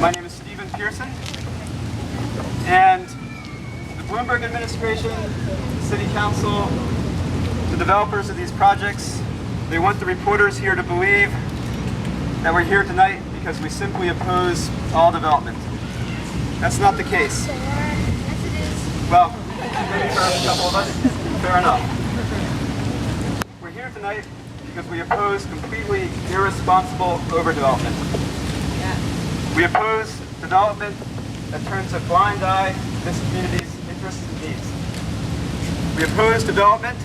My name is Stephen Pearson, and the Bloomberg administration, the City Council, the developers of these projects, they want the reporters here to believe that we're here tonight because we simply oppose all development. That's not the case. Yes, it is. Well, maybe for a couple of us, fair enough. We're here tonight because we oppose completely irresponsible overdevelopment. We oppose development that turns a blind eye to this community's interests and needs. We oppose development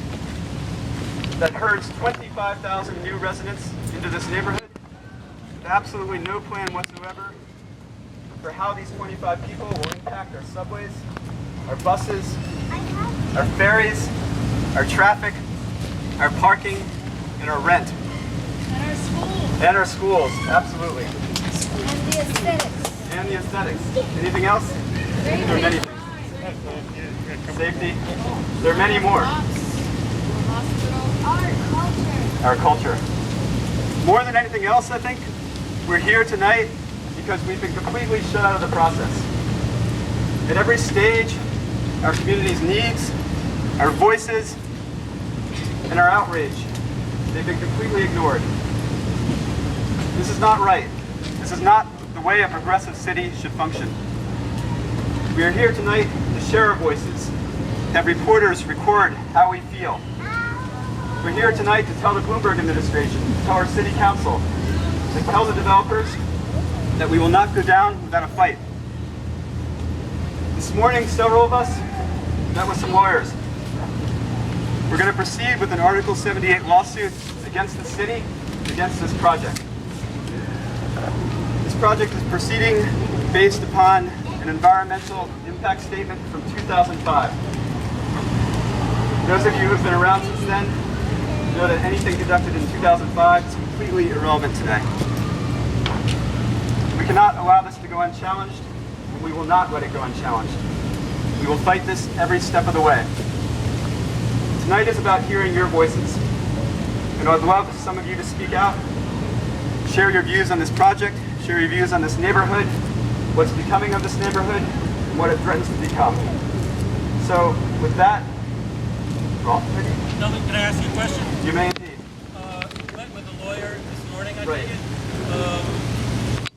that herds 25,000 new residents into this neighborhood with absolutely no plan whatsoever for how these 25 people will impact our subways, our buses, our ferries, our traffic, our parking, and our rent. And our schools. And our schools, absolutely. And the aesthetics. And the aesthetics. Anything else? There are many things. Safety. There are many more. Hospital. Our culture. More than anything else, I think, we're here tonight because we've been completely shut out of the process. At every stage, our community's needs, our voices, and our outrage, they've been completely ignored. This is not right. This is not the way a progressive city should function. We are here tonight to share our voices, have reporters record how we feel. We're here tonight to tell the Bloomberg administration, to tell our city council, to tell the developers that we will not go down without a fight. This morning, several of us met with some lawyers. We're going to proceed with an Article 78 lawsuit against the city, against this project. This project is proceeding based upon an environmental impact statement from 2005. Those of you who have been around since then know that anything conducted in 2005 is completely irrelevant today. We cannot allow this to go unchallenged, and we will not let it go unchallenged. We will fight this every step of the way. Tonight is about hearing your voices, and I'd love some of you to speak out, share your views on this project, share your views on this neighborhood, what's becoming of this neighborhood, and what it threatens to become. So, with that, Rolf, maybe? Can I ask you a question? You may indeed. You met with a lawyer this morning, I Right. take it.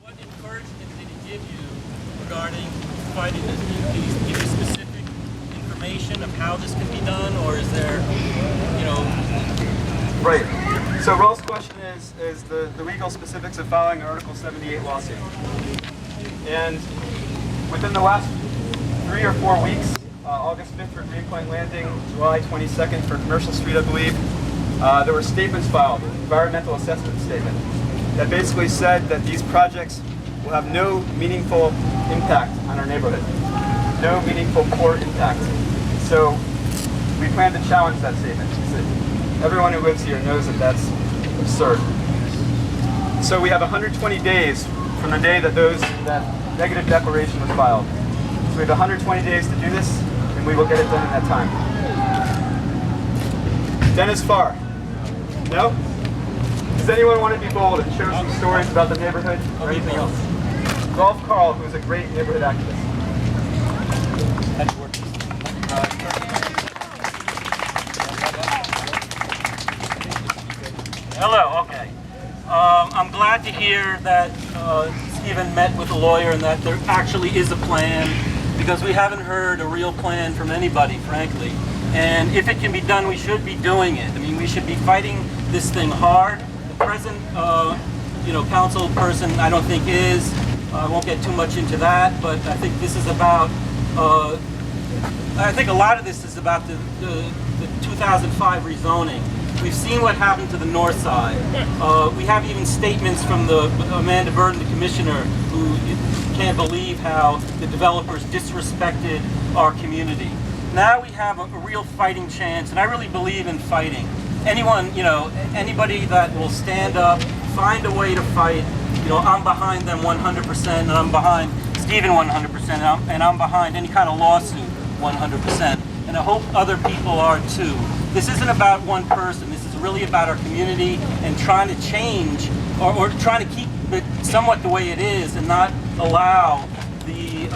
What encouragement did he give you regarding fighting this? Did he give you specific information of how this can be done, or is there, Right. So Rolf's question is the legal specifics of filing an Article 78 lawsuit. And within the last 3 or 4 weeks, August 5th for Greenpoint Landing, July 22nd for Commercial Street, I believe, there were statements filed, an environmental assessment statement, that basically said that these projects will have no meaningful impact on our neighborhood. No meaningful poor impact. So we plan to challenge that statement. Everyone who lives here knows that that's absurd. So we have 120 days from the day that that negative declaration was filed. So we have 120 days to do this, and we will get it done in that time. Dennis Farr. No? Does anyone want to be bold and share some stories about the neighborhood or anything else? Rolf Carl, who's a great neighborhood activist. Hello, okay. I'm glad to hear that Stephen met with a lawyer and that there actually is a plan, because we haven't heard a real plan from anybody, frankly. And if it can be done, we should be doing it. I mean, we should be fighting this thing hard. The present, council person, I don't think is. I won't get too much into that, but I think this is about, I think a lot of this is about the 2005 rezoning. We've seen what happened to the north side. We have even statements from Amanda Burton, the commissioner, who can't believe how the developers disrespected our community. Now we have a real fighting chance, and I really believe in fighting. Anybody that will stand up, find a way to fight, I'm behind them 100%, and I'm behind Stephen 100%, and I'm behind any kind of lawsuit 100%. And I hope other people are too. This isn't about one person. This is really about our community and trying to change or trying to keep it somewhat the way it is and not allow the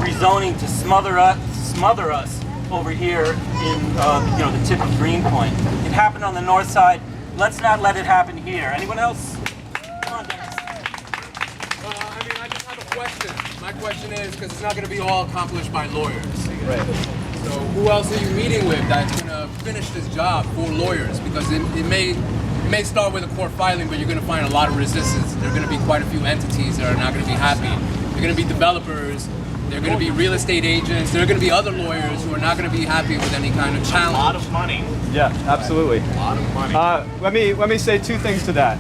rezoning to smother us over here in the tip of Greenpoint. It happened on the north side. Let's not let it happen here. Anyone else? Come on, Dennis. I just have a question. My question is, because it's not going to be all accomplished by lawyers. Right. So who else are you meeting with that's going to finish this job for lawyers? Because it may start with a court filing, but you're going to find a lot of resistance. There are going to be quite a few entities that are not going to be happy. There are going to be developers. There are going to be real estate agents. There are going to be other lawyers who are not going to be happy with any kind of challenge. A lot of money. Yeah, absolutely. A lot of money. Let me say two things to that.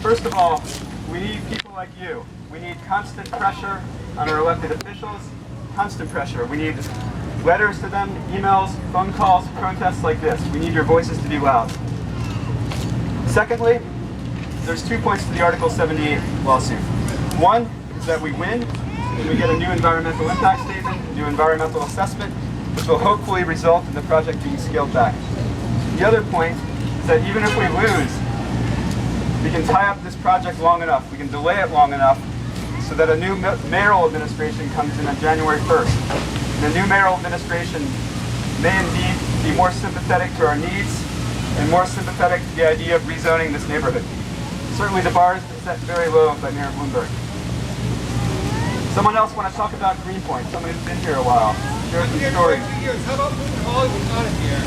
First of all, we need people like you. We need constant pressure on our elected officials. Constant pressure. We need letters to them, emails, phone calls, protests like this. We need your voices to be loud. Secondly, there's 2 points to the Article 78 lawsuit. One is that we win, and we get a new environmental impact statement, a new environmental assessment, which will hopefully result in the project being scaled back. The other point is that even if we lose, we can tie up this project long enough, we can delay it long enough so that a new mayoral administration comes in on January 1st. And the new mayoral administration may indeed be more sympathetic to our needs and more sympathetic to the idea of rezoning this neighborhood. Certainly the bar has been set very low by Mayor Bloomberg. Someone else want to talk about Greenpoint? Somebody who's been here a while. Share some stories. How about moving Hollywood out of here?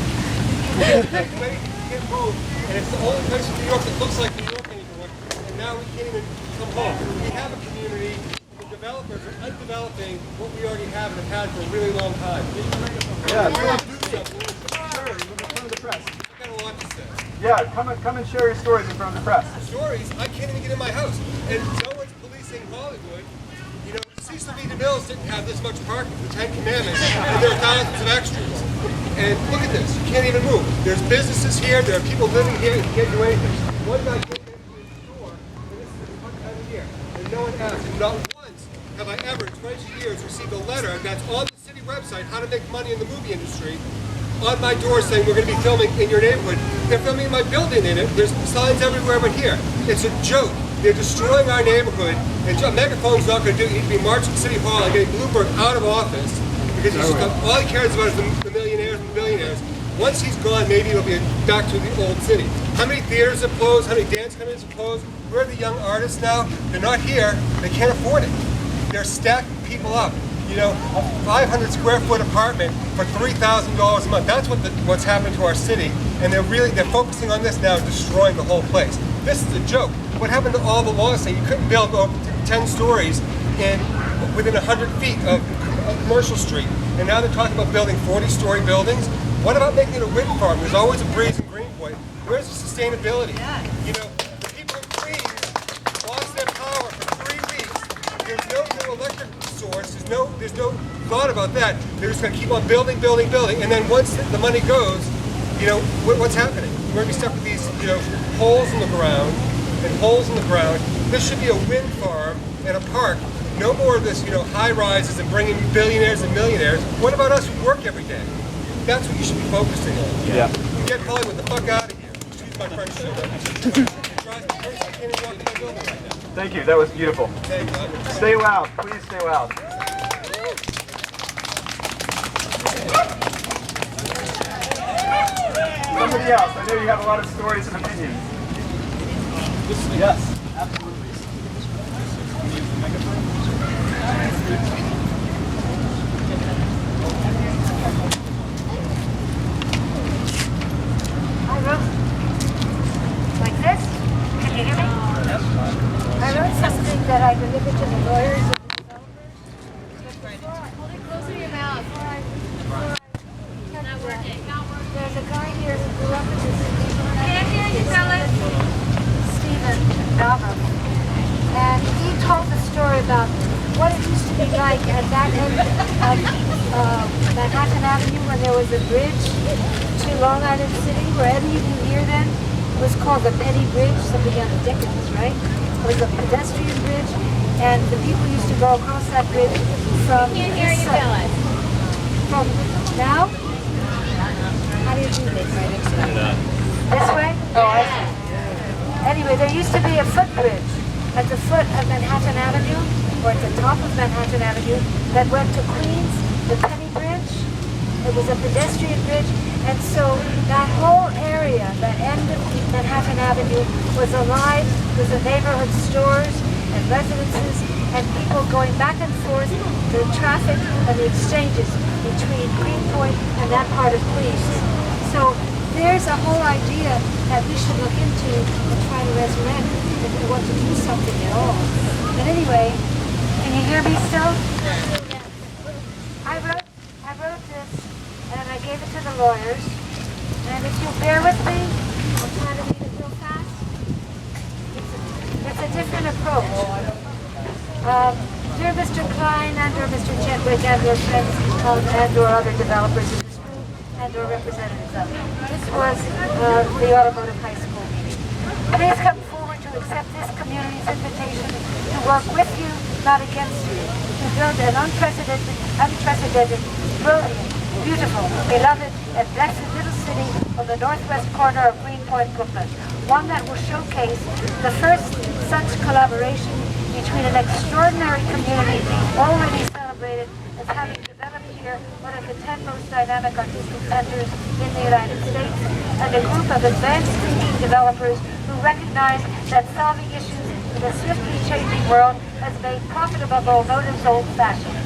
We're ready to get moved, and it's the only place in New York that looks like New York anymore, and now we can't even come home. We have a community, the developers are undeveloping what we already have and have had for a really long time. Yeah, We're going to do something. sure. In front of the press. I've got a lot to say. Yeah, come and share your stories in front of the press. Stories, I can't even get in my house, and no one's policing Hollywood. You know, Cecil B. DeMille didn't have this much parking for the 10 Commandments, and there are thousands of extras. And look at this, you can't even move. There's businesses here, there are people living here, you can't do anything. One guy came into his store, and this is one time of year, and no one asked. And not once have I ever, in 22 years, received a letter that's on the city website, how to make money in the movie industry, on my door saying we're going to be filming in your neighborhood. They're filming in my building in it. There's signs everywhere but here. It's a joke. They're destroying our neighborhood, and Megaphone's not going to do it. He'd be marching to City Hall and getting Bloomberg out of office because all he cares about is the millionaires and billionaires. Once he's gone, maybe it'll be back to the old city. How many theaters have closed? How many dance companies have closed? Where are the young artists now? They're not here. They can't afford it. They're stacking people up. You know, a 500 square foot apartment for $3,000 a month. That's what's happening to our city, and they're focusing on this now, destroying the whole place. This is a joke. What happened to all the laws saying you couldn't build over 10 stories within 100 feet of Commercial Street, and now they're talking about building 40-story buildings? What about making it a wind farm? There's always a breeze in Greenpoint. Where's the sustainability? You know, the people in Queens lost their power for 3 weeks. There's no new electric source. There's no thought about that. They're just going to keep on building, and then once the money goes, you know, what's happening? We're going to be stuck with these, you know, holes in the ground. This should be a wind farm and a park. No more of this, you know, high rises and bringing billionaires and millionaires. What about us who work every day? That's what you should be focusing on. Yeah. Get Hollywood the fuck out of here. Excuse my French, sir. It drives me crazy. I can't even walk in my building right now. Thank you. That was beautiful. Thank you. Stay loud. Please stay loud. Somebody else. I know you have a lot of stories and opinions. Yes, absolutely. I wrote like this. Can you hear me? Yes. I wrote something that I delivered to the lawyers and the developers. Hold it close to your mouth. Not working. There's a guy here who grew up in this neighborhood. Can't hear you, fellas. Stephen Albert. And he told the story about what it used to be like at that end of Manhattan Avenue when there was a bridge to Long Island City, where everything here then was called the Betty Bridge, something on the Dickens, right? It was a pedestrian bridge, and the people used to go across that bridge from this side. From now? How do you do this? This way? Oh, I see. Anyway, there used to be a footbridge at the foot of Manhattan Avenue, or at the top of Manhattan Avenue, that went to Queens, the Penny Bridge. It was a pedestrian bridge, and so that whole area, that end of Manhattan Avenue, was alive with the neighborhood stores and residences and people going back and forth, the traffic and the exchanges between Greenpoint and that part of Queens. So there's a whole idea that we should look into and try to resurrect if we want to do something at all. But anyway, can you hear me still? I wrote this and I gave it to the lawyers. And if you bear with me, I'll try to read it real fast. It's a different approach. Dear Mr. Klein and or Mr. Chadwick and their friends and or other developers in this room and or representatives of it. This was the Automotive High School meeting. Please come forward to accept this community's invitation to work with you, not against you, to build an unprecedented, brilliant, beautiful, beloved, and blessed little city on the northwest corner of Greenpoint, Brooklyn. One that will showcase the first such collaboration between an extraordinary community already celebrated as having developed here one of the 10 most dynamic artistic centers in the United States, and a group of advanced thinking developers who recognize that solving issues in a swiftly changing world has made profitable motives old-fashioned.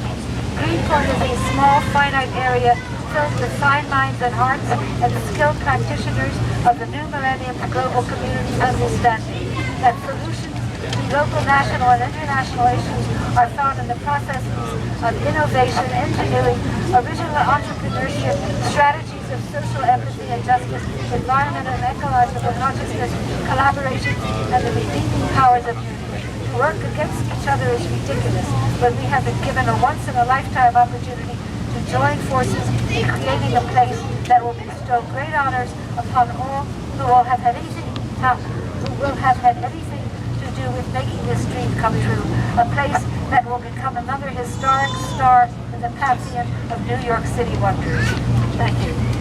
Greenpoint is a small, finite area filled with fine minds and hearts and skilled practitioners of the new millennium global community's understanding that solutions to local, national, and international issues are found in the processes of innovation, engineering, original entrepreneurship, strategies of social empathy and justice, environmental and ecological consciousness, collaboration, and the redeeming powers of unity. To work against each other is ridiculous, but we have been given a once-in-a-lifetime opportunity to join forces in creating a place that will bestow great honors upon all who will have had anything to do with making this dream come true. A place that will become another historic star in the pantheon of New York City wonders. Thank you.